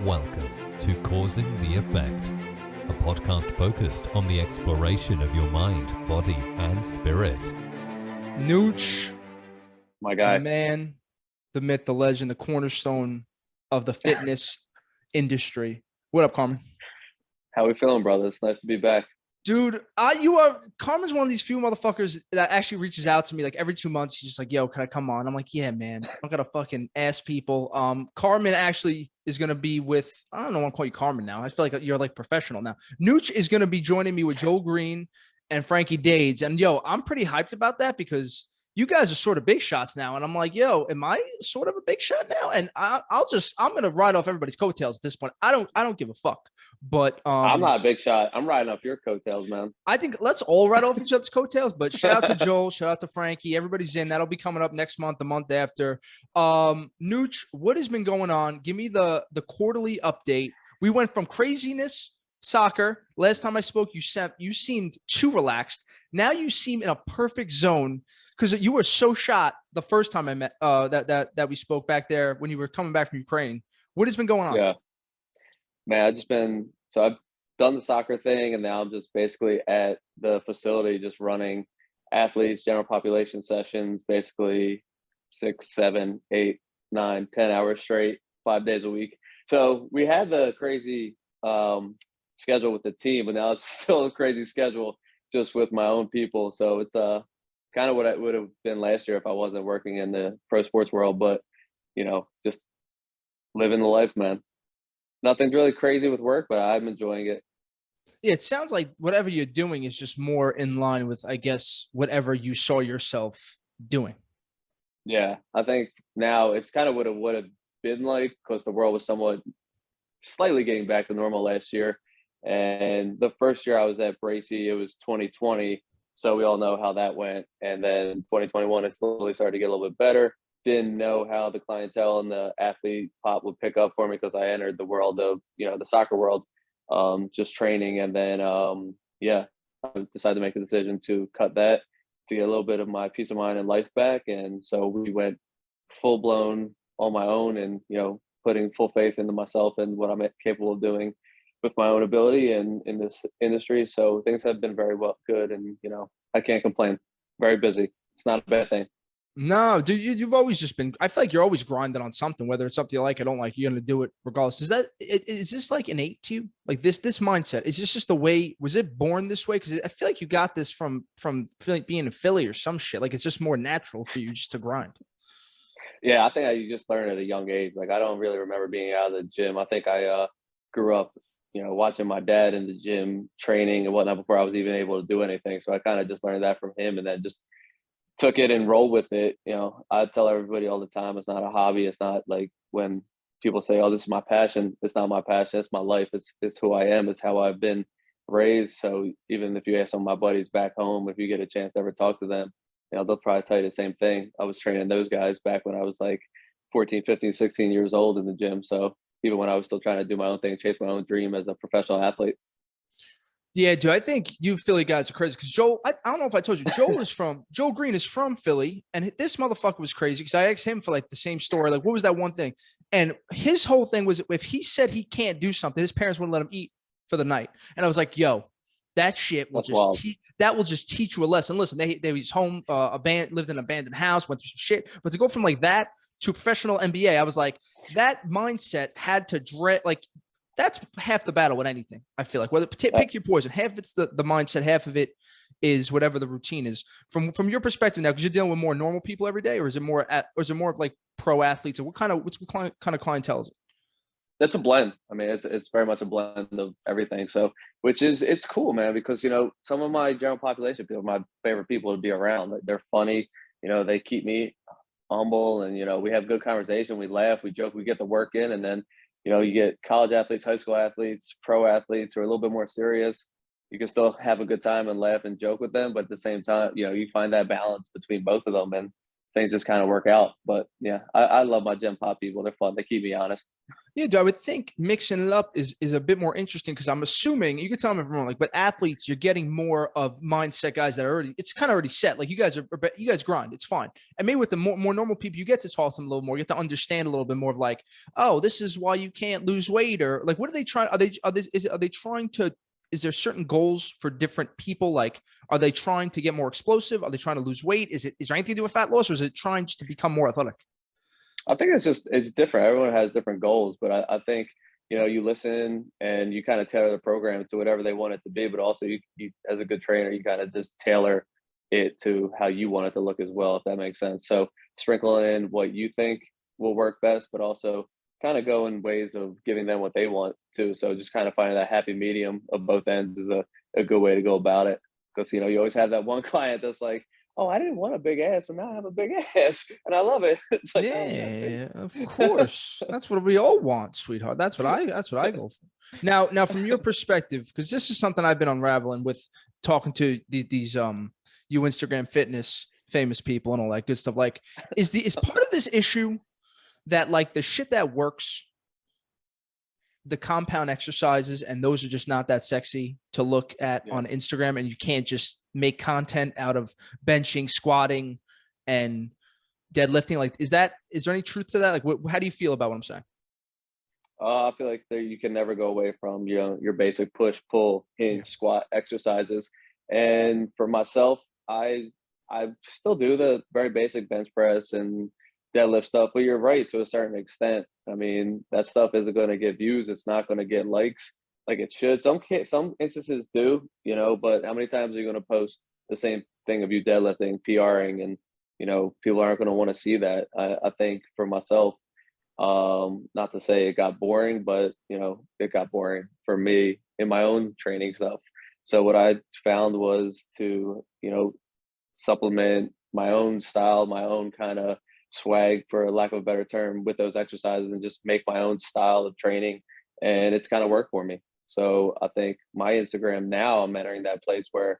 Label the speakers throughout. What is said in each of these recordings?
Speaker 1: Welcome to Causing the Effect, a podcast focused on the exploration of your mind, body, and spirit.
Speaker 2: Nooch,
Speaker 3: my guy.
Speaker 2: the man, the myth, the legend, the cornerstone of the fitness industry. What up, Carmen?
Speaker 3: How we feeling, brother? It's nice to be back.
Speaker 2: Dude, Carmen's one of these few motherfuckers that actually reaches out to me like every 2 months. He's just like, yo, can I come on? I'm like, yeah, man. I'm gonna fucking ask people. Carmen actually is gonna be with, I don't know, I want to call you Carmen now. I feel like you're like professional now. Nooch is gonna be joining me with Joel Green and Frankie Dades. And yo, I'm pretty hyped about that because you guys are sort of big shots now. And I'm like, yo, am I sort of a big shot now? And I'm going to ride off everybody's coattails at this point. I don't give a fuck. But
Speaker 3: I'm not a big shot. I'm riding off your coattails, man.
Speaker 2: I think let's all ride off each other's coattails. But shout out to Joel, shout out to Frankie. Everybody's in. That'll be coming up next month, the month after. Nooch, what has been going on? Give me the quarterly update. We went from craziness, soccer. Last time I spoke, you seemed too relaxed. Now you seem in a perfect zone because you were so shot the first time I met that we spoke back there when you were coming back from Ukraine. What has been going on?
Speaker 3: Yeah, man, I've done the soccer thing, and now I'm just basically at the facility just running athletes, general population sessions, basically 6, 7, 8, 9, 10 hours straight, 5 days a week. So we had the crazy schedule with the team, but now it's still a crazy schedule just with my own people. So it's kind of what it would have been last year if I wasn't working in the pro sports world, but just living the life, man. Nothing's really crazy with work, but I'm enjoying it.
Speaker 2: Yeah, it sounds like whatever you're doing is just more in line with, I guess, whatever you saw yourself doing.
Speaker 3: Yeah, I think now it's kind of what it would have been like because the world was somewhat slightly getting back to normal last year. And the first year I was at Bracey, it was 2020. So we all know how that went. And then 2021, it slowly started to get a little bit better. Didn't know how the clientele and the athlete pop would pick up for me because I entered the world of, the soccer world, just training. And then, I decided to make a decision to cut that to get a little bit of my peace of mind and life back. And so we went full blown on my own and, putting full faith into myself and what I'm capable of doing with my own ability and in this industry. So things have been very good. And, I can't complain. Very busy. It's not a bad thing.
Speaker 2: No, dude, you've always just been, I feel like you're always grinding on something, whether it's something you like or don't like, you're going to do it regardless. Is this like innate to you? Like this mindset, is this just the way, was it born this way? Cause I feel like you got this from like being in Philly or some shit. Like it's just more natural for you just to grind.
Speaker 3: Yeah. I think you just learn at a young age. Like I don't really remember being out of the gym. I think I grew up, watching my dad in the gym training and whatnot before I was even able to do anything. So I kind of just learned that from him and then just took it and rolled with it. I tell everybody all the time, it's not a hobby. It's not like when people say, oh, this is my passion. It's not my passion. It's my life. It's who I am. It's how I've been raised. So even if you ask some of my buddies back home, if you get a chance to ever talk to them, they'll probably tell you the same thing. I was training those guys back when I was like 14, 15, 16 years old in the gym. So even when I was still trying to do my own thing, chase my own dream as a professional athlete.
Speaker 2: Yeah, dude, I think you Philly guys are crazy because Joel, I don't know if I told you, Joel Green is from Philly. And this motherfucker was crazy because I asked him for like the same story. Like, what was that one thing? And his whole thing was if he said he can't do something, his parents wouldn't let him eat for the night. And I was like, yo, that shit will that will just teach you a lesson. Listen, they was home, lived in an abandoned house, went through some shit. But to go from like that to professional NBA, I was like, that mindset had to like, that's half the battle with anything. I feel like whether pick your poison, half it's the mindset, half of it is whatever the routine is. From your perspective now, because you're dealing with more normal people every day, or is it more like pro athletes? And what kind of clientele is it?
Speaker 3: It's a blend. I mean, it's very much a blend of everything. So, it's cool, man, because some of my general population people, my favorite people to be around. They're funny. They keep me humble, and we have good conversation. We laugh, we joke, we get the work in, and then you get college athletes, high school athletes, pro athletes who are a little bit more serious. You can still have a good time and laugh and joke with them, but at the same time, you find that balance between both of them, and I things just kind of work out. But yeah, I love my gym pop people. They're fun. They keep me honest.
Speaker 2: Yeah, dude, I would think mixing it up is a bit more interesting because I'm assuming you could tell me if I'm wrong, like, but athletes, you're getting more of mindset guys that are already, it's kind of already set. Like you guys grind, it's fine. And maybe with the more normal people, you get to talk to them a little more, you get to understand a little bit more of like, oh, this is why you can't lose weight, or like, what are they trying? Are they trying to? Is there certain goals for different people? Like, are they trying to get more explosive? Are they trying to lose weight? Is there anything to do with fat loss, or is it trying just to become more athletic?
Speaker 3: I think it's different. Everyone has different goals, but I think, you listen and you kind of tailor the program to whatever they want it to be, but also you as a good trainer, you kind of just tailor it to how you want it to look as well, if that makes sense. So sprinkle in what you think will work best, but also kind of go in ways of giving them what they want too. So just kind of finding that happy medium of both ends is a good way to go about it. Because, you always have that one client that's like, oh, I didn't want a big ass, but now I have a big ass and I love it. It's like, oh,
Speaker 2: Yeah, of course. That's what we all want, sweetheart. That's what I go for. Now from your perspective, because this is something I've been unraveling with talking to these you Instagram fitness famous people and all that good stuff. Like, is part of this issue that like the shit that works, the compound exercises, and those are just not that sexy to look at on Instagram, and you can't just make content out of benching, squatting, and deadlifting? Like, is there any truth to that? Like, how do you feel about what I'm saying?
Speaker 3: I feel like you can never go away from your basic push, pull, hinge, squat exercises. And for myself, I still do the very basic bench press and deadlift stuff, but you're right to a certain extent. I mean, that stuff isn't going to get views. It's not going to get likes like it should. Some instances do, but how many times are you going to post the same thing of you deadlifting, PRing, and people aren't going to want to see that. I think for myself, not to say it got boring, but it got boring for me in my own training stuff. So what I found was to supplement my own style, my own kind of swag, for lack of a better term, with those exercises, and just make my own style of training. And it's kind of worked for me. So I think my Instagram now, I'm entering that place where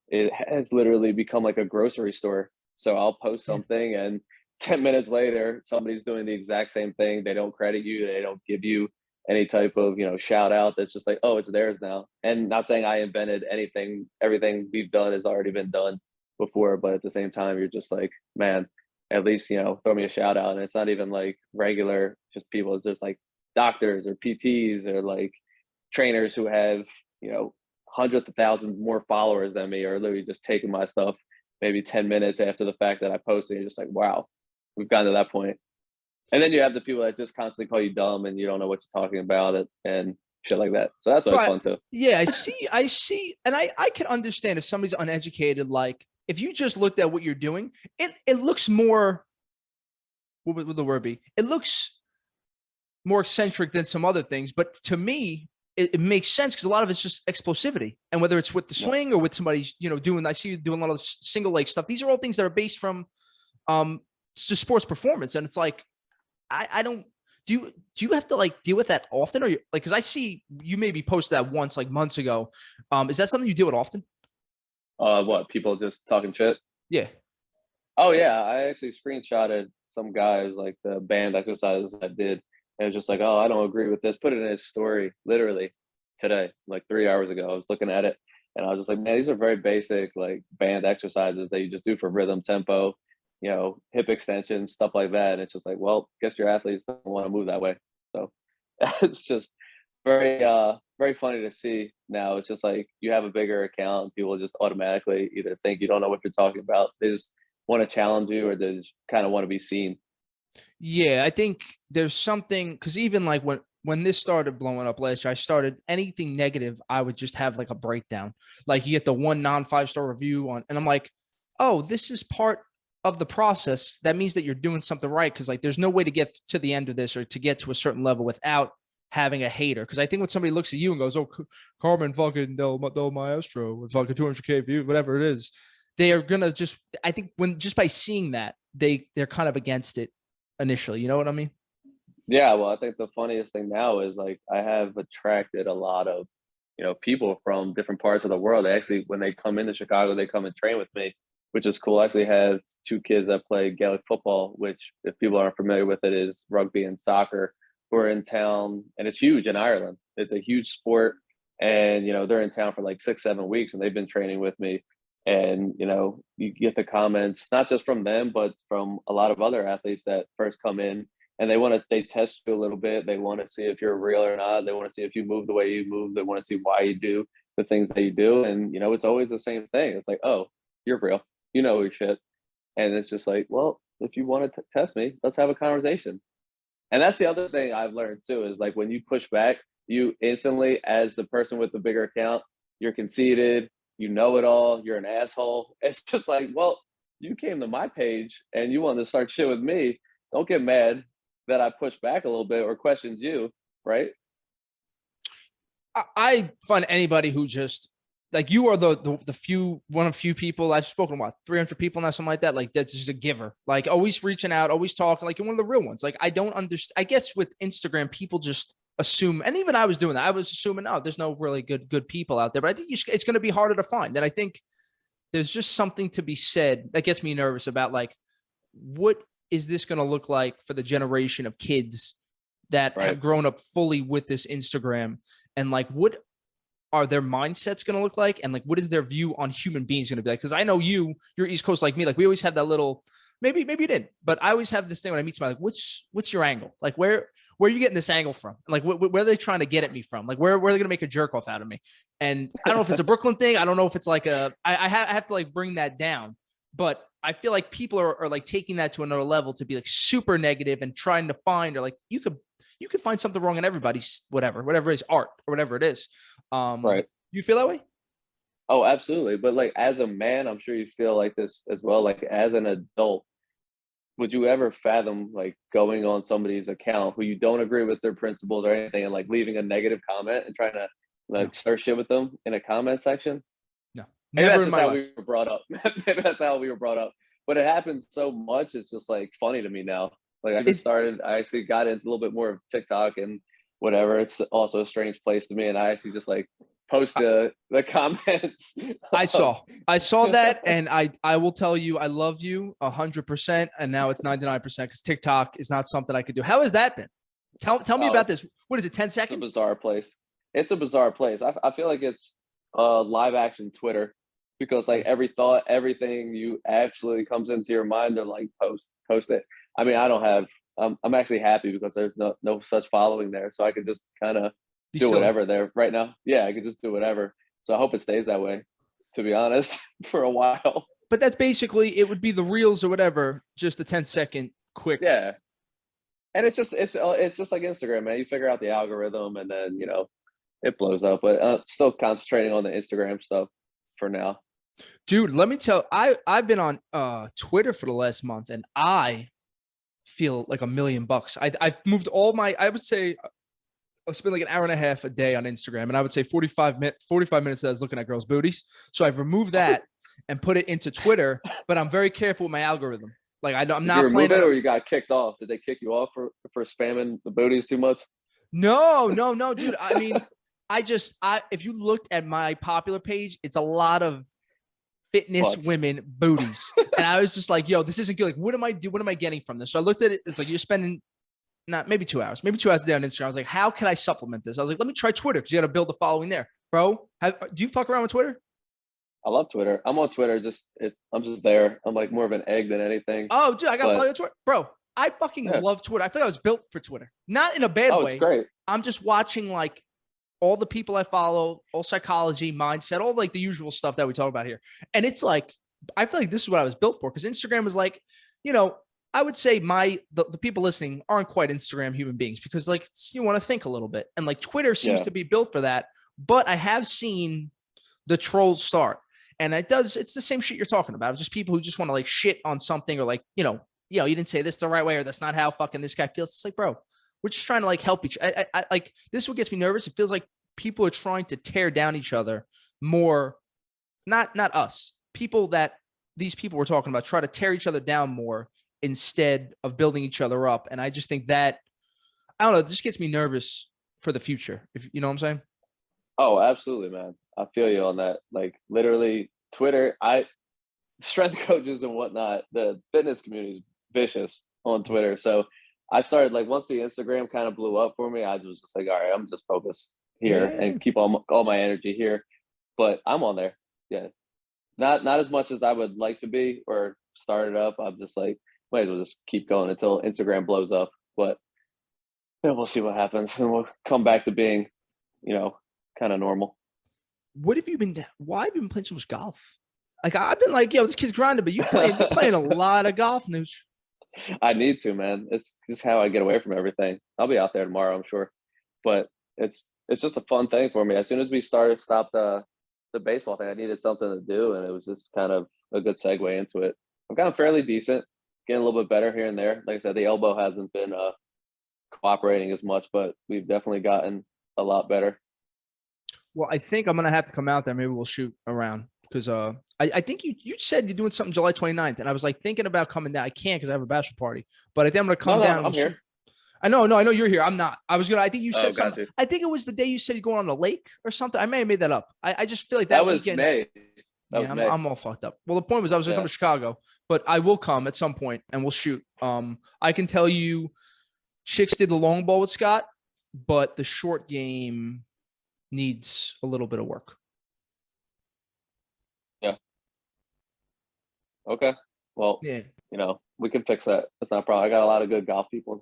Speaker 3: it has literally become like a grocery store. So I'll post something and 10 minutes later, somebody's doing the exact same thing. They don't credit you. They don't give you any type of, shout out. That's just like, oh, it's theirs now. And not saying I invented anything. Everything we've done has already been done before. But at the same time, you're just like, man, at least, throw me a shout out. And it's not even like regular, just people. It's just like doctors or PTs or like trainers who have, hundreds of thousands more followers than me, are literally just taking my stuff maybe 10 minutes after the fact that I posted. You're just like, wow, we've gotten to that point. And then you have the people that just constantly call you dumb and you don't know what you're talking about and shit like that. So that's always fun too.
Speaker 2: Yeah, I see. And I can understand if somebody's uneducated, like if you just looked at what you're doing, it looks more, what would the word be? It looks more eccentric than some other things. But to me, it makes sense because a lot of it's just explosivity. And whether it's with the swing or with somebody's, I see you doing a lot of single leg stuff. These are all things that are based from just sports performance. And it's like, I don't, do you have to like deal with that often? Or you like, cause I see you maybe posted that once, like months ago. Is that something you deal with often?
Speaker 3: What, people just talking shit?
Speaker 2: Yeah.
Speaker 3: Oh yeah. I actually screenshotted some guys, like the band exercises I did. And it was just like, oh, I don't agree with this. Put it in his story literally today, like 3 hours ago. I was looking at it and I was just like, man, these are very basic, like band exercises that you just do for rhythm, tempo, hip extensions, stuff like that. And it's just like, well, guess your athletes don't want to move that way. So it's just very, very funny to see now. It's just like you have a bigger account and people just automatically either think you don't know what you're talking about. They just want to challenge you, or they just kind of want to be seen.
Speaker 2: Yeah, I think there's something, because even like when this started blowing up last year, I started anything negative, I would just have like a breakdown. Like you get the one non-5-star review on, and I'm like, oh, this is part of the process. That means that you're doing something right. Cause like, there's no way to get to the end of this or to get to a certain level without having a hater. Cause I think when somebody looks at you and goes, oh, Carmen fucking del Mastro with fucking 200K views, whatever it is, they are going to just, I think just by seeing that, they're kind of against it initially. You know what I mean?
Speaker 3: Yeah. Well, I think the funniest thing now is like, I have attracted a lot of, people from different parts of the world. They actually, when they come into Chicago, they come and train with me. which is cool. I actually have two kids that play Gaelic football, which, if people aren't familiar with it, is rugby and soccer, who are in town, and it's huge in Ireland. It's a huge sport, and they're in town for like 6-7 weeks, and they've been training with me. And you get the comments not just from them, but from a lot of other athletes that first come in, and they test you a little bit. They want to see if you're real or not. They want to see if you move the way you move. They want to see why you do the things that you do. And it's always the same thing. It's like, oh, you're real. You know your shit. And it's just like, well, if you want to test me, let's have a conversation. And that's the other thing I've learned too, is like when you push back, you instantly, as the person with the bigger account, you're conceited, you know it all, you're an asshole. It's just like, well, you came to my page and you wanted to start shit with me. Don't get mad that I pushed back a little bit or questioned you, right?
Speaker 2: I find anybody who just like, you are one of few people I've spoken to, 300 people now, something like that. Like, that's just a giver, like always reaching out, always talking, like you're one of the real ones. Like, I don't understand. I guess with Instagram, people just assume, and even I was doing that. I was assuming, oh, there's no really good people out there, but I think it's going to be harder to find. And I think there's just something to be said that gets me nervous about, like, what is this going to look like for the generation of kids that have grown up fully with this Instagram? And like, what are their mindsets going to look like? And like, what is their view on human beings going to be like? Because I know you're East Coast like me. Like, we always have that little, maybe you didn't, but I always have this thing when I meet somebody, like, what's your angle? Like, where are you getting this angle from? Like, where are they trying to get at me from? Like, where are they going to make a jerk off out of me? And I don't know if it's a Brooklyn thing. I don't know if it's like I have to like bring that down, but I feel like people are like taking that to another level to be like super negative and trying to find, or like, you could find something wrong in everybody's whatever it is, art or whatever it is.
Speaker 3: Right.
Speaker 2: You feel that way?
Speaker 3: Oh, absolutely. But like, as a man, I'm sure you feel like this as well. Like, as an adult, would you ever fathom like going on somebody's account who you don't agree with their principles or anything, and like leaving a negative comment and trying to like start shit with them in a comment section?
Speaker 2: No,
Speaker 3: maybe
Speaker 2: never
Speaker 3: that's
Speaker 2: in
Speaker 3: just
Speaker 2: my
Speaker 3: how
Speaker 2: life.
Speaker 3: we were brought up. Maybe that's how we were brought up. But it happens so much. It's just like funny to me now. Like, I actually got into a little bit more of TikTok and whatever. It's also a strange place to me. And I actually just like post the comments.
Speaker 2: I saw that. And I will tell you, I love you 100%. And now it's 99% because TikTok is not something I could do. How has that been? Tell me about this. What is it? 10 seconds?
Speaker 3: It's a bizarre place. It's a bizarre place. I feel like it's live action Twitter, because like every thought, everything you actually comes into your mind to like post it. I mean, I don't have, I'm actually happy because there's no such following there. So I could just kind of do whatever there right now. Yeah, I could just do whatever. So I hope it stays that way, to be honest, for a while.
Speaker 2: But that's basically, it would be the reels or whatever, just a 10-second quick.
Speaker 3: Yeah. And it's just like Instagram, man. You figure out the algorithm and then, it blows up. But still concentrating on the Instagram stuff for now.
Speaker 2: Dude, let me tell, I've been on Twitter for the last month, and I feel like $1,000,000. I've moved all my, I would say I spend like an hour and a half a day on Instagram, and I would say 45 minutes that I was looking at girls' booties. So I've removed that and put it into Twitter, but I'm very careful with my algorithm. Like, I'm not
Speaker 3: playing it, or you got kicked off. Did they kick you off for spamming the booties too much?
Speaker 2: No, dude. I mean, if you looked at my popular page, it's a lot of fitness women booties. And I was just like, yo, this isn't good. Like, what am I doing? What am I getting from this? So I looked at it. It's like, you're spending maybe 2 hours a day on Instagram. I was like, how can I supplement this? I was like, let me try Twitter, because you got to build a following there. Bro, do you fuck around with Twitter?
Speaker 3: I love Twitter. I'm on Twitter. I'm just there. I'm like more of an egg than anything.
Speaker 2: Oh, dude, I got to follow you on Twitter. Bro, I fucking love Twitter. I thought I was built for Twitter. Not in a bad way.
Speaker 3: It's great.
Speaker 2: I'm just watching like all the people I follow, all psychology, mindset, all like the usual stuff that we talk about here. And it's like, I feel like this is what I was built for, because Instagram is like, I would say the people listening aren't quite Instagram human beings, because like you want to think a little bit. And like Twitter seems to be built for that. But I have seen the trolls start. And it's the same shit you're talking about. It's just people who just want to like shit on something, or like, you didn't say this the right way, or that's not how fucking this guy feels. It's like, bro, we're just trying to like help I like, this is what gets me nervous. It feels like people are trying to tear down each other more. Not us. These people we're talking about try to tear each other down more instead of building each other up. And I just think that, I don't know, it just gets me nervous for the future. If you know what I'm saying?
Speaker 3: Oh, absolutely, man. I feel you on that. Like, literally Twitter, strength coaches and whatnot, the fitness community is vicious on Twitter. So I started like once the Instagram kind of blew up for me, I was just like, all right, I'm just focused here and keep all my energy here. But I'm on there. Yeah. Not as much as I would like to be or start it up. I'm just like, might as well just keep going until Instagram blows up. But we'll see what happens, and we'll come back to being, kind of normal.
Speaker 2: Why have you been playing so much golf? Like I've been like, yo, this kid's grinding, but you're playing a lot of golf, Nooch.
Speaker 3: I need to, man. It's just how I get away from everything. I'll be out there tomorrow, I'm sure. But it's just a fun thing for me. As soon as we stopped the baseball thing, I needed something to do, and it was just kind of a good segue into it. I'm kind of fairly decent, getting a little bit better here and there. Like I said, the elbow hasn't been cooperating as much, but we've definitely gotten a lot better.
Speaker 2: Well, I think I'm gonna have to come out there. Maybe we'll shoot around because I think you said you're doing something July 29th, and I was like thinking about coming down. I can't because I have a bachelor party, but I think I'm gonna come down.
Speaker 3: I'm here.
Speaker 2: Shoot. I know you're here. I'm not. I think you said something. I think it was the day you said you're going on the lake or something. I may have made that up. I just feel like that was
Speaker 3: weekend, May.
Speaker 2: I'm all fucked up. Well, the point was I was gonna come to Chicago, but I will come at some point and we'll shoot. I can tell you, Chicks did the long ball with Scott, but the short game needs a little bit of work.
Speaker 3: Yeah. Okay. Well, we can fix that. That's not a problem. I got a lot of good golf people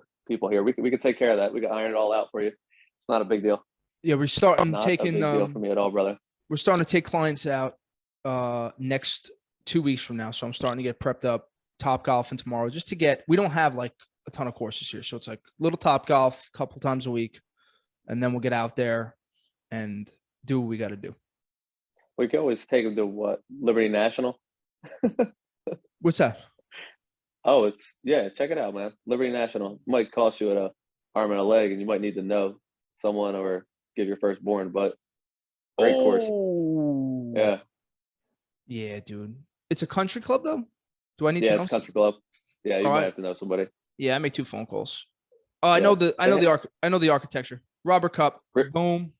Speaker 3: here. We can take care of that. We can iron it all out for you. It's not a big deal.
Speaker 2: Yeah, we're starting taking
Speaker 3: a big deal for me at all, brother.
Speaker 2: We're starting to take clients out next 2 weeks from now. So I'm starting to get prepped up, Top Golf and tomorrow, just to get, we don't have like a ton of courses here. So it's like little Top Golf a couple times a week. And then we'll get out there and do what we got to do.
Speaker 3: We can always take them to what? Liberty National?
Speaker 2: What's that?
Speaker 3: Oh, check it out, man. Liberty National. It might cost you an arm and a leg, and you might need to know someone or give your firstborn, but great course. Yeah.
Speaker 2: Yeah, dude. It's a country club, though? Do I need to know?
Speaker 3: Yeah, it's a country club. Yeah, you might have to know somebody.
Speaker 2: Yeah, I make 2 phone calls. Oh, I know the architecture. Robert Cup. Boom.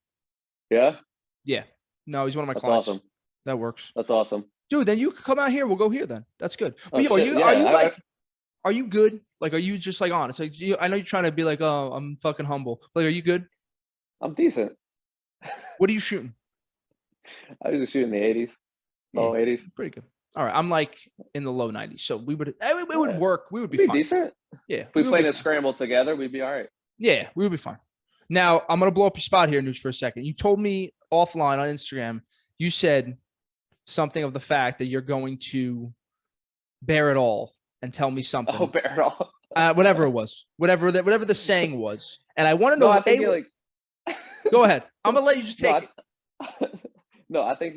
Speaker 3: Yeah?
Speaker 2: Yeah. No, he's one of my clients.
Speaker 3: Awesome.
Speaker 2: That works.
Speaker 3: That's awesome.
Speaker 2: Dude, then you can come out here. We'll go here then. That's good. But are you good? Like, are you just like honest? Like, I know you're trying to be like, oh, I'm fucking humble. Like, are you good?
Speaker 3: I'm decent.
Speaker 2: What are you shooting?
Speaker 3: I was shooting the 80s. Low 80s.
Speaker 2: Pretty good. All right. I'm like in the low 90s. So it would work. We would be fine.
Speaker 3: Decent.
Speaker 2: Yeah.
Speaker 3: If we played a scramble together, we'd be all right.
Speaker 2: Yeah, we would be fine. Now, I'm going to blow up your spot here, Nooch, for a second. You told me offline on Instagram, you said something of the fact that you're going to bear it all and tell me something.
Speaker 3: Oh, bear it all.
Speaker 2: Whatever it was. Whatever the saying was. And I want to know.
Speaker 3: I think
Speaker 2: Go ahead. I'm going to let you just take it.
Speaker 3: No, I think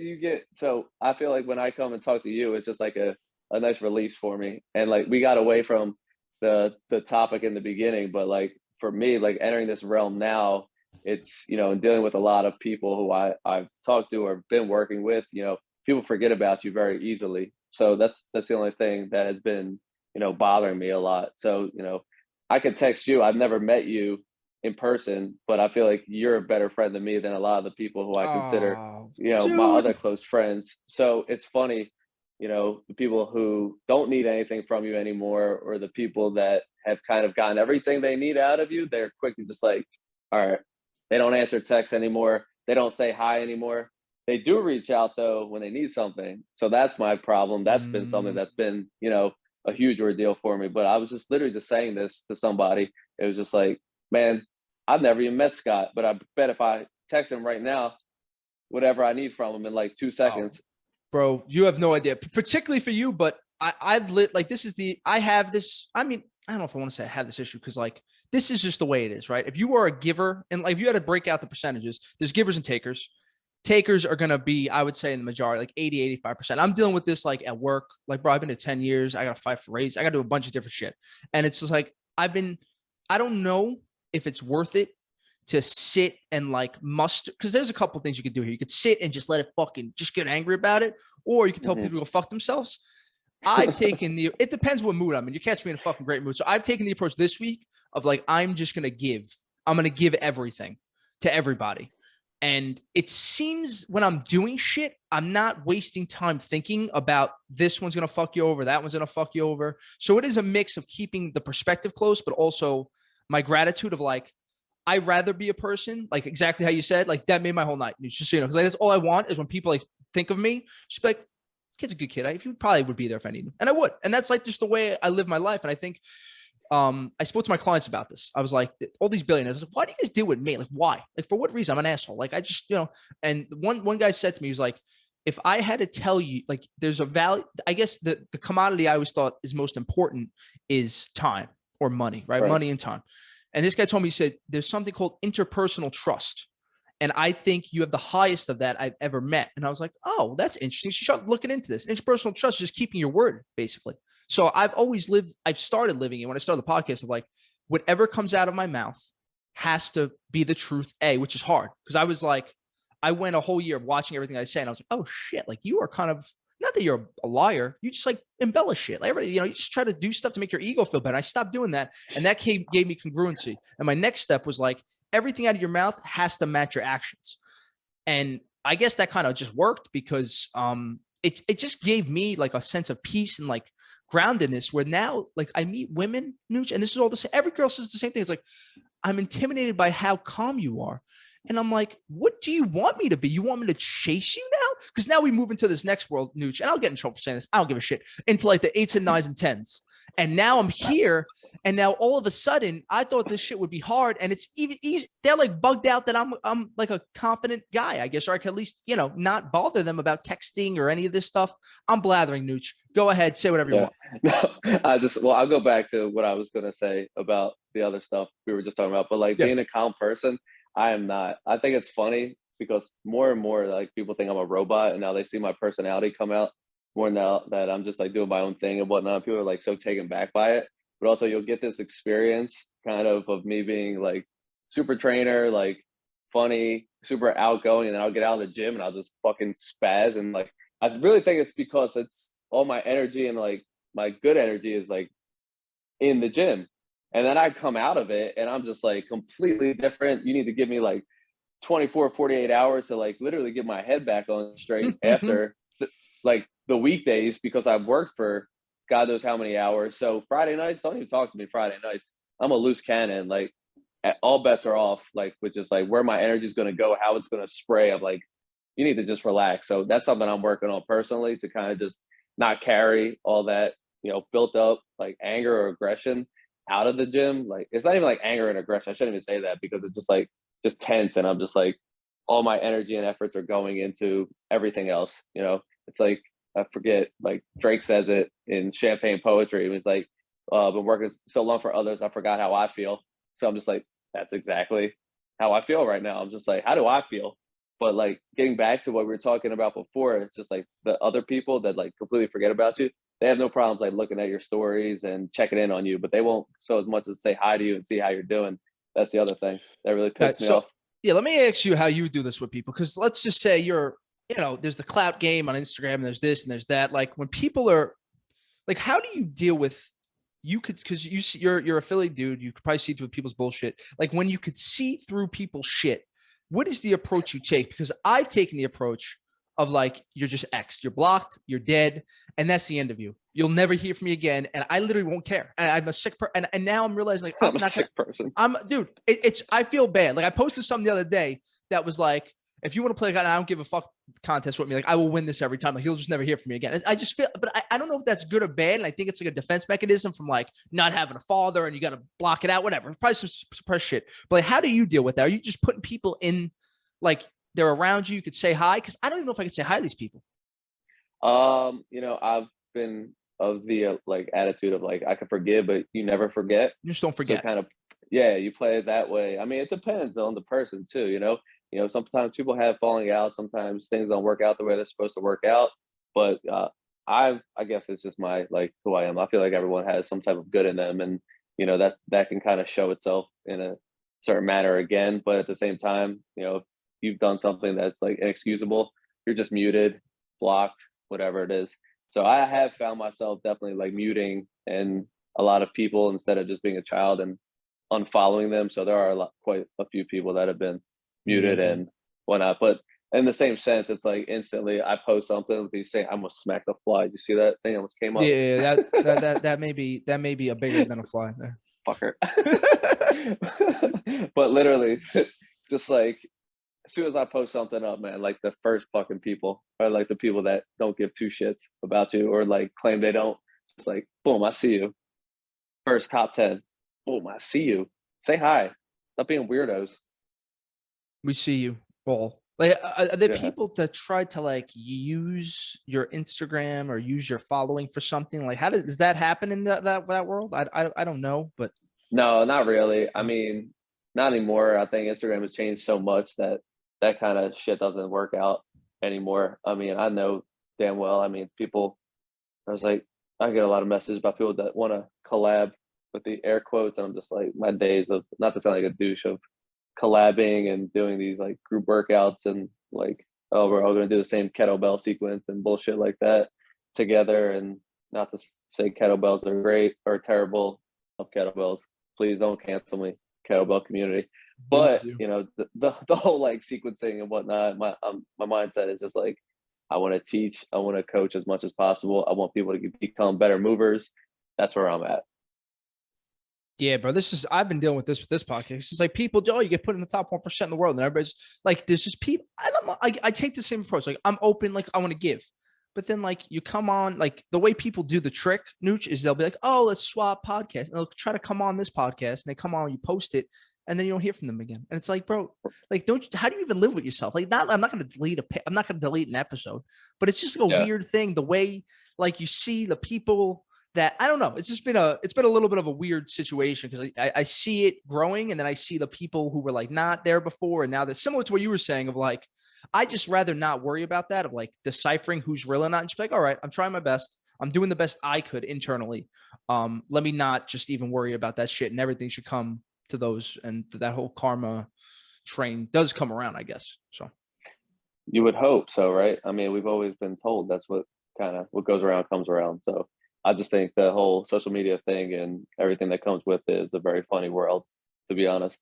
Speaker 3: so I feel like when I come and talk to you, it's just like a nice release for me. And like we got away from the topic in the beginning, but like for me, like entering this realm now, it's, and dealing with a lot of people who I've talked to or been working with, people forget about you very easily. So that's the only thing that has been, bothering me a lot. So, I could text you. I've never met you in person, but I feel like you're a better friend than me than a lot of the people who I consider, my other close friends. So it's funny, the people who don't need anything from you anymore, or the people that have kind of gotten everything they need out of you, they're quick to just like, all right, they don't answer texts anymore. They don't say hi anymore. They do reach out though when they need something. So that's my problem. That's been something that's been, a huge ordeal for me. But I was just literally just saying this to somebody. It was just like, man, I've never even met Scott, but I bet if I text him right now, whatever I need from him in like 2 seconds.
Speaker 2: Oh, bro, you have no idea, particularly for you, but I have this, I mean, I don't know if I want to say I have this issue because like, this is just the way it is, right? If you are a giver and like, if you had to break out the percentages, there's givers and takers. Takers are going to be, I would say in the majority, like 80, 85%. I'm dealing with this like at work, like, bro, I've been to 10 years. I got to fight for raise. I got to do a bunch of different shit. And it's just like, I don't know if it's worth it to sit and like muster, because there's a couple things you could do here. You could sit and just let it fucking just get angry about it, or you could tell people to go fuck themselves. I've taken it depends what mood I'm in. You catch me in a fucking great mood. So I've taken the approach this week of like, I'm going to give everything to everybody. And it seems when I'm doing shit, I'm not wasting time thinking about this one's going to fuck you over, that one's going to fuck you over. So it is a mix of keeping the perspective close, but also my gratitude of like, I'd rather be a person, like exactly how you said, like that made my whole night. Just so you know, because like, that's all I want is when people like think of me, just be like, kid's a good kid. He probably would be there if I need him. And I would. And that's like just the way I live my life. And I think I spoke to my clients about this. I was like, all these billionaires, I was like, why do you guys deal with me? Like, why? Like, for what reason? I'm an asshole. Like, I just, and one guy said to me, he was like, if I had to tell you, like, there's a value, I guess the commodity I always thought is most important is time or money, right? Money and time. And this guy told me, he said, there's something called interpersonal trust. And I think you have the highest of that I've ever met. And I was like, oh, that's interesting. So you start looking into this. Interpersonal trust is just keeping your word, basically. So I've started living it when I started the podcast of like, whatever comes out of my mouth has to be the truth, which is hard. Because I was like, I went a whole year of watching everything I say. And I was like, oh shit, like you are kind of, not that you're a liar, you just like embellish shit. Like everybody, you just try to do stuff to make your ego feel better. I stopped doing that. And that gave me congruency. And my next step was like, everything out of your mouth has to match your actions. And I guess that kind of just worked because it just gave me like a sense of peace and like groundedness where now like I meet women, Nooch, and this is all the same. Every girl says the same thing. It's like, I'm intimidated by how calm you are. And I'm like, what do you want me to be? You want me to chase you now? Because now we move into this next world, Nooch, and I'll get in trouble for saying this. I don't give a shit. Into like the 8s and 9s and 10s. And now I'm here. And now all of a sudden, I thought this shit would be hard. And it's even easy. They're like bugged out that I'm like a confident guy, I guess, or I can at least, not bother them about texting or any of this stuff. I'm blathering, Nooch. Go ahead, say whatever you want.
Speaker 3: No, I'll go back to what I was going to say about the other stuff we were just talking about. But like being a calm person, I am not. I think it's funny because more and more like people think I'm a robot, and now they see my personality come out more now that I'm just like doing my own thing and whatnot. People are like so taken back by it. But also you'll get this experience kind of me being like super trainer, like funny, super outgoing, and then I'll get out of the gym and I'll just fucking spaz. And like I really think it's because it's all my energy and like my good energy is like in the gym. And then I come out of it and I'm just like completely different. You need to give me like 24, 48 hours to like literally get my head back on straight after like the weekdays because I've worked for God knows how many hours. So Friday nights, don't even talk to me Friday nights. I'm a loose cannon. Like all bets are off, like with just like where my energy is going to go, how it's going to spray. I'm like, you need to just relax. So that's something I'm working on personally to kind of just not carry all that, built up like anger or aggression out of the gym. Like it's not even like anger and aggression. I shouldn't even say that because it's just like just tense, and I'm just like all my energy and efforts are going into everything else. It's like I forget, like Drake says it in Champagne Poetry. It was like, been working so long for others, I forgot how I feel. So I'm just like, that's exactly how I feel right now. I'm just like, how do I feel? But like getting back to what we were talking about before, it's just like the other people that like completely forget about you. They have no problems like looking at your stories and checking in on you, but they won't so as much as say hi to you and see how you're doing. That's the other thing that really pissed me off.
Speaker 2: Yeah, let me ask you how you do this with people, because let's just say there's the clout game on Instagram, and there's this and there's that. Like when people are like, how do you deal with because you're a Philly dude, you could probably see through people's bullshit. Like when you could see through people's shit, what is the approach you take? Because I've taken the approach of like, you're just X, you're blocked, you're dead, and that's the end of you. You'll never hear from me again, and I literally won't care. And I'm a sick person, and now I'm realizing like
Speaker 3: I'm a sick person.
Speaker 2: I feel bad. Like I posted something the other day that was like, if you want to play a guy, I don't give a fuck contest with me. Like I will win this every time. Like you'll just never hear from me again. I just feel, but I don't know if that's good or bad. And I think it's like a defense mechanism from like not having a father and you got to block it out, whatever. Probably some suppressed shit. But like, how do you deal with that? Are you just putting people in like they're around you? You could say hi, because I don't even know if I could say hi to these people.
Speaker 3: I've been of the like attitude of like I can forgive, but you never forget.
Speaker 2: You just don't forget.
Speaker 3: So kind of, you play it that way. I mean, it depends on the person too. Sometimes people have falling out. Sometimes things don't work out the way they're supposed to work out. But I guess it's just my like who I am. I feel like everyone has some type of good in them, and that can kind of show itself in a certain manner again. But at the same time, if you've done something that's like inexcusable, you're just muted, blocked, whatever it is. So I have found myself definitely like muting and a lot of people instead of just being a child and unfollowing them. So there are quite a few people that have been muted and whatnot. But in the same sense, it's like instantly I post something with these saying I'm gonna smack the fly. You see that thing almost came up?
Speaker 2: Yeah, that may be a bigger than a fly there.
Speaker 3: Fucker. But literally, just like as soon as I post something up, man, like the first fucking people are like the people that don't give two shits about you or like claim they don't. It's like, boom, I see you. First top 10. Boom, I see you. Say hi. Stop being weirdos.
Speaker 2: We see you all. Like, are there
Speaker 3: Yeah.
Speaker 2: people that try to like use your Instagram or use your following for something? Like, how does that happen in that world? I don't know, but
Speaker 3: No, not really. I mean, not anymore. I think Instagram has changed so much that that kind of shit doesn't work out anymore. I mean, I know damn well. I mean, people, I was like, I get a lot of messages about people that want to collab with the air quotes. And I'm just like, my days of, not to sound like a douche, of collabing and doing these like group workouts and like, oh, we're all going to do the same kettlebell sequence and bullshit like that together. And not to say kettlebells are great or terrible. Of kettlebells, please don't cancel me, kettlebell community. But you know, the whole like sequencing and whatnot, my mindset is just like, I want to teach, I want to coach as much as possible. I want people to become better movers. That's where I'm at.
Speaker 2: yeah, bro, I've been dealing with this podcast. It's like people, you get put in the top 1% in the world, and everybody's like, there's just people. I don't know. I take the same approach. Like, I'm open, like I want to give, but then like you come on, like the way people do the trick, Nooch, is they'll be like, oh, let's swap podcasts, and they'll try to come on this podcast, and they come on, you post it, and then you don't hear from them again. And it's like, bro, like, how do you even live with yourself? Like, I'm not going to delete an episode, but it's just like a weird thing. The way, like, you see the people that, I don't know. It's been a little bit of a weird situation because I see it growing, and then I see the people who were like not there before, and now they're similar to what you were saying of like, I just rather not worry about that, of like deciphering who's real or not, and just be like, all right, I'm trying my best. I'm doing the best I could internally. Let me not just even worry about that shit, and everything should come to those, and that whole karma train does come around, I guess. So
Speaker 3: you would hope so, right? I mean, we've always been told that's what goes around comes around. So I just think the whole social media thing and everything that comes with it is a very funny world, to be honest.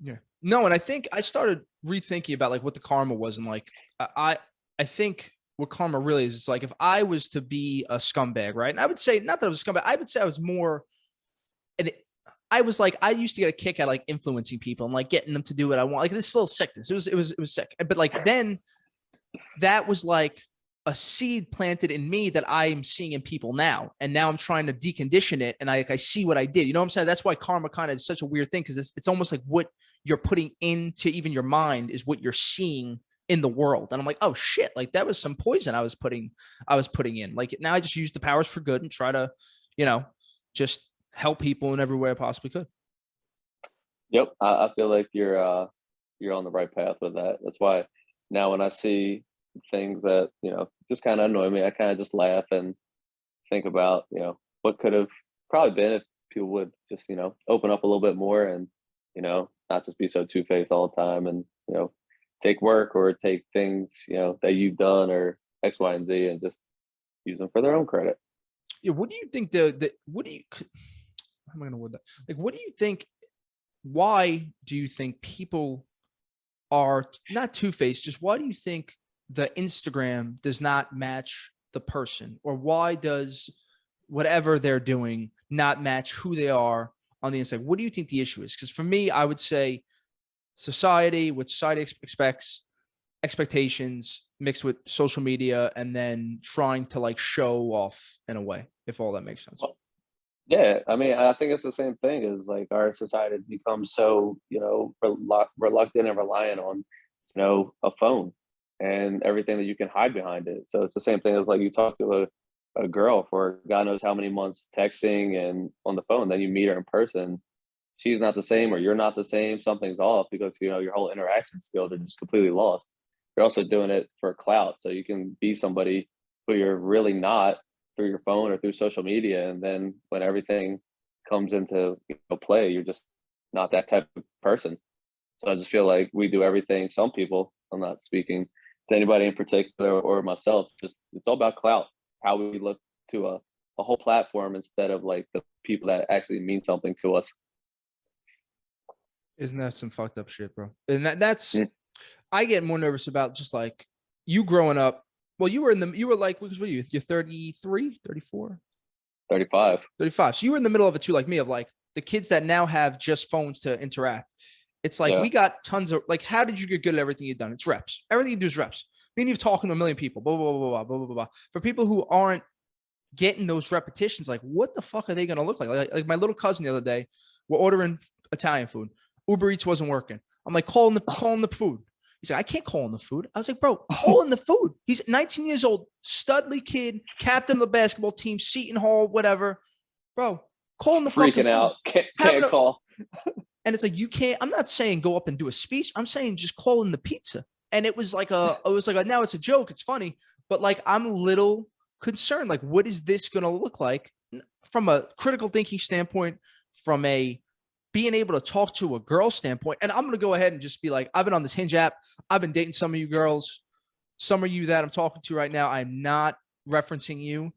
Speaker 2: Yeah. No, and I think I started rethinking about like what the karma was, and like I think what karma really is. It's like if I was to be a scumbag, right? And I would say not that I was a scumbag. I would say I was more, and I was like, I used to get a kick out like influencing people and like getting them to do what I want. Like this little sickness. It was sick. But like then that was like a seed planted in me that I'm seeing in people now. And now I'm trying to decondition it. And I see what I did. You know what I'm saying? That's why karma kind of is such a weird thing, because it's almost like what you're putting into even your mind is what you're seeing in the world. And I'm like, oh shit, like that was some poison I was putting in. Like now I just use the powers for good and try to, just help people in every way I possibly could.
Speaker 3: Yep. I feel like you're on the right path with that. That's why now when I see things that, just kind of annoy me, I kind of just laugh and think about, what could have probably been if people would just, open up a little bit more and, not just be so two-faced all the time and, take work or take things, that you've done or X, Y, and Z and just use them for their own credit.
Speaker 2: Yeah. What do you think how am I going to word that? Like, what do you think, why do you think people are not two-faced? Just why do you think the Instagram does not match the person, or why does whatever they're doing not match who they are on the inside? What do you think the issue is? Because for me, I would say what society expects, expectations mixed with social media, and then trying to like show off in a way, if all that makes sense.
Speaker 3: Yeah, I mean, I think it's the same thing as like our society becomes so, reluctant and reliant on, a phone and everything that you can hide behind it. So it's the same thing as like you talk to a girl for God knows how many months texting and on the phone, then you meet her in person. She's not the same or you're not the same. Something's off because, your whole interaction skills are just completely lost. You're also doing it for clout. So you can be somebody who you're really not through your phone or through social media. And then when everything comes into play, you're just not that type of person. So I just feel like we do everything. Some people, I'm not speaking to anybody in particular or myself, just it's all about clout, how we look to a whole platform instead of like the people that actually mean something to us.
Speaker 2: Isn't that some fucked up shit, bro? And that's I get more nervous about just like you growing up. Well, you were like, what are you? You're 33, 34,
Speaker 3: 35.
Speaker 2: 35. So you were in the middle of it too, like me, of like the kids that now have just phones to interact. It's like we got tons of like, how did you get good at everything you've done? It's reps. Everything you do is reps. Me and you've talking to a million people, blah, blah, blah, blah, blah, blah, blah, blah. For people who aren't getting those repetitions, like what the fuck are they gonna look like? Like my little cousin the other day, we're ordering Italian food. Uber Eats wasn't working. I'm like, calling the food. He's like, I can't call in the food. I was like, bro, call in the food. He's 19 years old, studly kid, captain of the basketball team, Seton Hall, whatever. Bro, call in the
Speaker 3: freaking out. Can't call.
Speaker 2: And it's like, you can't, I'm not saying go up and do a speech. I'm saying just call in the pizza. And it was like now it's a joke. It's funny, but like, I'm a little concerned. Like, what is this going to look like from a critical thinking standpoint, from a being able to talk to a girl standpoint? And I'm going to go ahead and just be like, I've been on this Hinge app. I've been dating some of you girls, some of you that I'm talking to right now. I'm not referencing you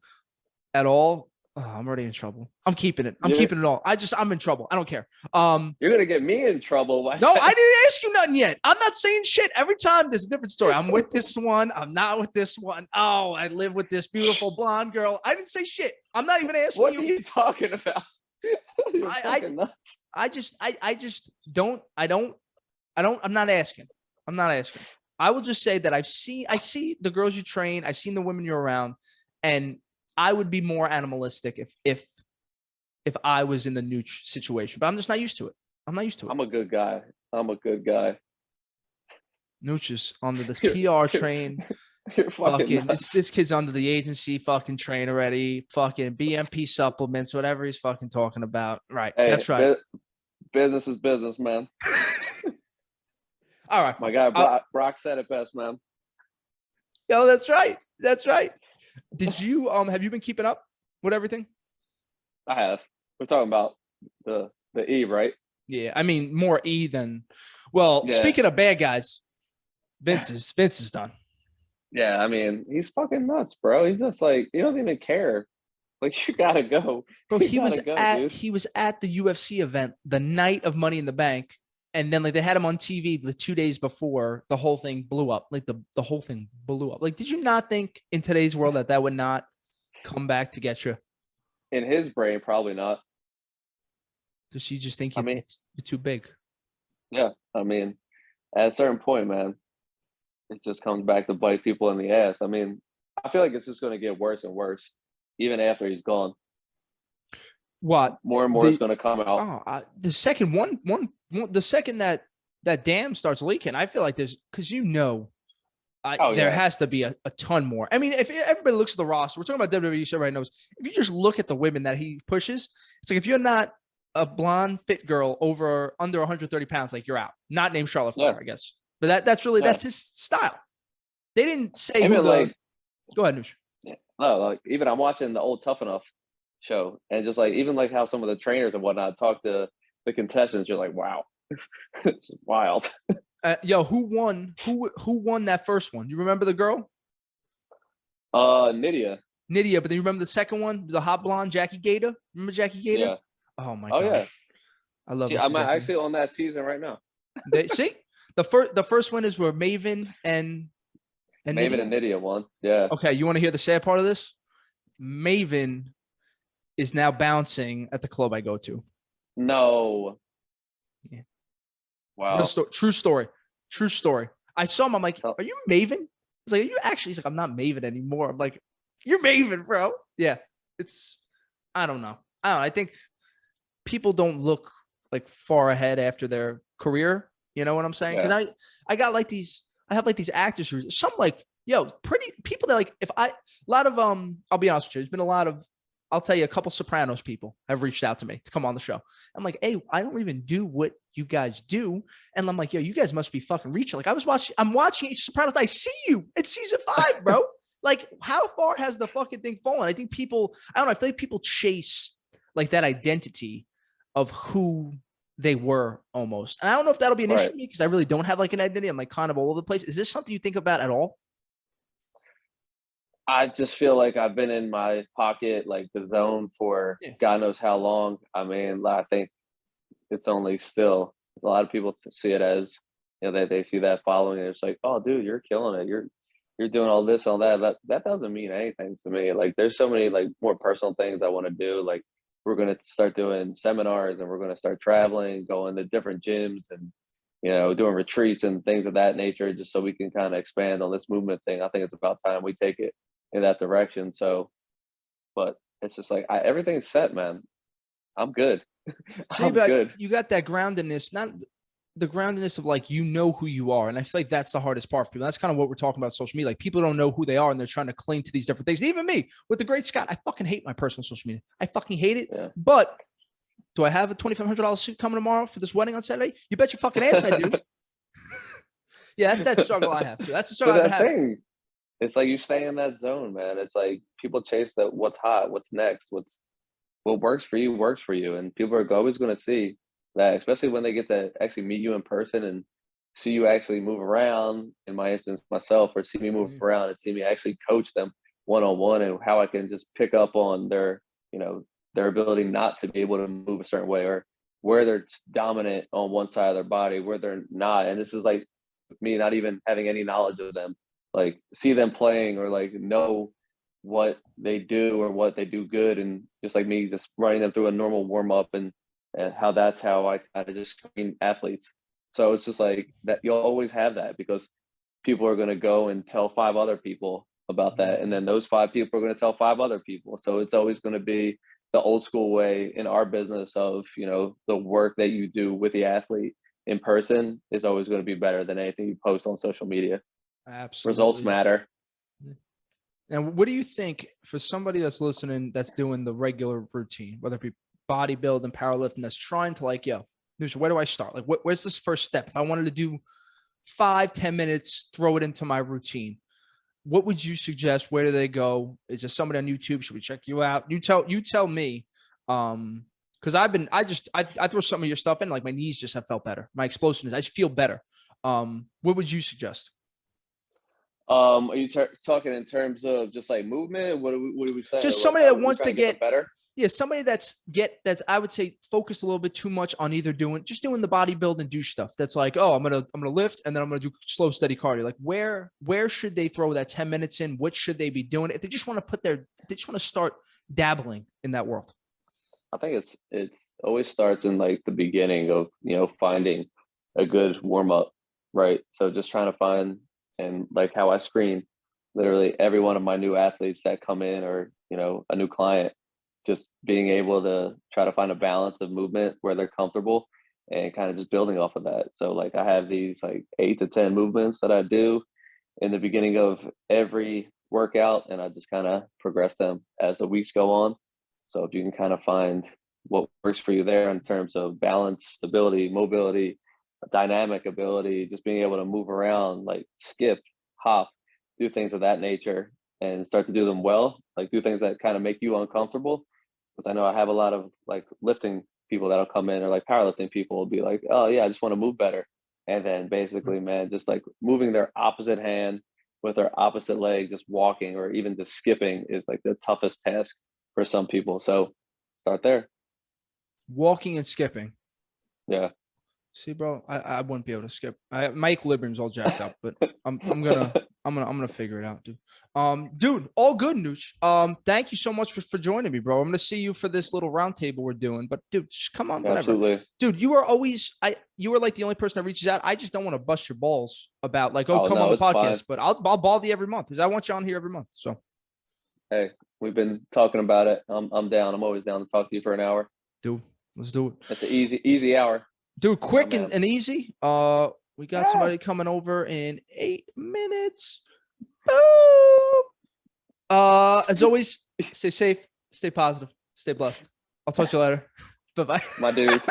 Speaker 2: at all. Oh, I'm already in trouble. I'm keeping it. I'm keeping it all. I'm in trouble. I don't care.
Speaker 3: You're going to get me in trouble.
Speaker 2: No, I didn't ask you nothing yet. I'm not saying shit. Every time there's a different story. I'm with this one. I'm not with this one. Oh, I live with this beautiful blonde girl. I didn't say shit. I'm not even asking
Speaker 3: you.
Speaker 2: What
Speaker 3: are you talking about?
Speaker 2: I'm not asking. I will just say that I see the girls you train. I've seen the women you're around, and I would be more animalistic if I was in the Nooch situation, but I'm just not used to it. I'm
Speaker 3: a good guy.
Speaker 2: Nooch is under this PR train.
Speaker 3: You're fucking
Speaker 2: this kid's under the agency fucking train already. Fucking BMP supplements, whatever he's fucking talking about. Right. Hey, that's right.
Speaker 3: Business is business, man.
Speaker 2: All right.
Speaker 3: My guy Brock said it best, man.
Speaker 2: Yo, that's right. Did you have you been keeping up with everything?
Speaker 3: I have. We're talking about the E, right?
Speaker 2: Yeah, I mean more E than Speaking of bad guys, Vince is done.
Speaker 3: Yeah, I mean, he's fucking nuts, bro. He's just like, he doesn't even care. Like, you gotta go.
Speaker 2: Bro, he was at the UFC event the night of Money in the Bank, and then like they had him on TV the 2 days before the whole thing blew up. Like the whole thing blew up. Like, did you not think in today's world that would not come back to get you?
Speaker 3: In his brain, probably not.
Speaker 2: Does he just think you're too big?
Speaker 3: Yeah, I mean, at a certain point, man, it just comes back to bite people in the ass. I mean, I feel like it's just going to get worse and worse, even after he's gone.
Speaker 2: What?
Speaker 3: More and more is going to come out.
Speaker 2: The second the second that dam starts leaking, I feel like there's, because there has to be a ton more. I mean, if everybody looks at the roster, we're talking about WWE, so everybody knows. If you just look at the women that he pushes, it's like if you're not a blonde fit girl under 130 pounds, like you're out. Not named Charlotte Flair, I guess. But that's his style. They didn't say
Speaker 3: even
Speaker 2: go ahead, Noosh.
Speaker 3: Yeah. No, like even I'm watching the old Tough Enough show, and just like even like how some of the trainers and whatnot talk to the contestants, you're like, wow, it's wild.
Speaker 2: Who won? Who won that first one? You remember the girl?
Speaker 3: Nydia.
Speaker 2: But then you remember the second one, the hot blonde Jackie Gator? Remember Jackie Gator?
Speaker 3: Yeah.
Speaker 2: Oh my god.
Speaker 3: Yeah.
Speaker 2: I love.
Speaker 3: I'm actually on that season right now.
Speaker 2: See, the first one is where Maven and
Speaker 3: Nydia won. Yeah.
Speaker 2: Okay, you want to hear the sad part of this? Maven is now bouncing at the club I go to.
Speaker 3: No.
Speaker 2: Yeah.
Speaker 3: Wow.
Speaker 2: True story. I saw him. I'm like, are you Maven? He's like, are you actually? He's like, I'm not Maven anymore. I'm like, you're Maven, bro. Yeah. I don't know. I think people don't look like far ahead after their career. You know what I'm saying? Because I got like these. I have like these actors who some like pretty people that like a lot of I'll be honest with you. There's been a lot of, I'll tell you, a couple Sopranos people have reached out to me to come on the show. I'm like, hey, I don't even do what you guys do, and I'm like, yo, you guys must be fucking reaching. Like I'm watching Sopranos. I see you. It's season 5, bro. Like, how far has the fucking thing fallen? I think I feel like people chase like that identity of who they were almost. And I don't know if that'll be an issue for me because I really don't have like an identity. I'm like kind of all over the place. Is this something you think about at all?
Speaker 3: I just feel like I've been in my pocket, like the zone for God knows how long. I mean, I think it's only still, a lot of people see it as they see that following and it's like, oh dude, you're killing it. You're doing all this, all that. That doesn't mean anything to me. Like there's so many like more personal things I want to do. Like we're gonna start doing seminars and we're gonna start traveling, going to different gyms and doing retreats and things of that nature, just so we can kind of expand on this movement thing. I think it's about time we take it in that direction. So, but it's just like everything's set, man. I'm good.
Speaker 2: See, but you got that groundedness, not the groundedness of like, who you are. And I feel like that's the hardest part for people. That's kind of what we're talking about social media. Like people don't know who they are and they're trying to cling to these different things. Even me with the great Scott, I fucking hate my personal social media. I fucking hate it. Yeah. But do I have a $2,500 suit coming tomorrow for this wedding on Saturday? You bet your fucking ass I do. Yeah, that's that struggle I have too. That's the struggle I have.
Speaker 3: It's like you stay in that zone, man. It's like people chase what's hot, what's next, what works for you. And people are always going to see that, especially when they get to actually meet you in person and see you actually move around, in my instance, myself, or see me move around and see me actually coach them one-on-one and how I can just pick up on their ability not to be able to move a certain way, or where they're dominant on one side of their body, where they're not. And this is like me not even having any knowledge of them, like see them playing or like know what they do or what they do good. And just like me, just running them through a normal warm up and how that's how I kind of just screen athletes. So it's just like that. You'll always have that because people are going to go and tell 5 other people about that. And then those 5 people are going to tell 5 other people. So it's always going to be the old school way in our business of, the work that you do with the athlete in person is always going to be better than anything you post on social media.
Speaker 2: Absolutely.
Speaker 3: Results matter.
Speaker 2: And what do you think for somebody that's listening, that's doing the regular routine, whether it be bodybuilding, powerlifting, that's trying to like, Nusha, where do I start? Like, where's this first step? If I wanted to do 5-10 minutes, throw it into my routine, what would you suggest? Where do they go? Is there somebody on YouTube? Should we check you out? You tell me. Because I throw some of your stuff in, like my knees just have felt better. My explosiveness, I just feel better. What would you suggest?
Speaker 3: Are you talking in terms of just like movement? What do we say?
Speaker 2: Just
Speaker 3: like,
Speaker 2: somebody that wants to get
Speaker 3: better.
Speaker 2: Yeah, somebody that's I would say focused a little bit too much on either doing the bodybuilding and douche stuff. That's like, oh, I'm gonna lift and then I'm gonna do slow, steady cardio. Like where should they throw that 10 minutes in? What should they be doing if they just want to start dabbling in that world?
Speaker 3: I think it's always starts in like the beginning of finding a good warm up, right? So just trying to find, and like how I screen literally every one of my new athletes that come in, or a new client, just being able to try to find a balance of movement where they're comfortable and kind of just building off of that. So like I have these like 8 to 10 movements that I do in the beginning of every workout, and I just kind of progress them as the weeks go on. So if you can kind of find what works for you there in terms of balance, stability, mobility, dynamic ability, just being able to move around, like skip, hop, do things of that nature, and start to do them well, like do things that kind of make you uncomfortable. Because I know I have a lot of like lifting people that'll come in, or like powerlifting people will be like, oh yeah, I just want to move better. And then basically, man, just like moving their opposite hand with their opposite leg, just walking or even just skipping is like the toughest task for some people. So start there.
Speaker 2: Walking and skipping.
Speaker 3: Yeah.
Speaker 2: See, bro, I wouldn't be able to skip. My equilibrium's all jacked up, but I'm gonna figure it out, dude. Dude, all good, Nooch. Thank you so much for joining me, bro. I'm gonna see you for this little round table we're doing. But dude, just come on, whatever.
Speaker 3: Absolutely.
Speaker 2: Dude, you are like the only person that reaches out. I just don't want to bust your balls about like, come on the podcast. Fine. But I'll bother you every month because I want you on here every month. So
Speaker 3: hey, we've been talking about it. I'm down. I'm always down to talk to you for an hour.
Speaker 2: Dude, let's do it.
Speaker 3: It's an easy hour.
Speaker 2: Dude, quick and easy. We got somebody coming over in 8 minutes. Boom. As always, stay safe, stay positive, stay blessed. I'll talk to you later. Bye-bye.
Speaker 3: My dude.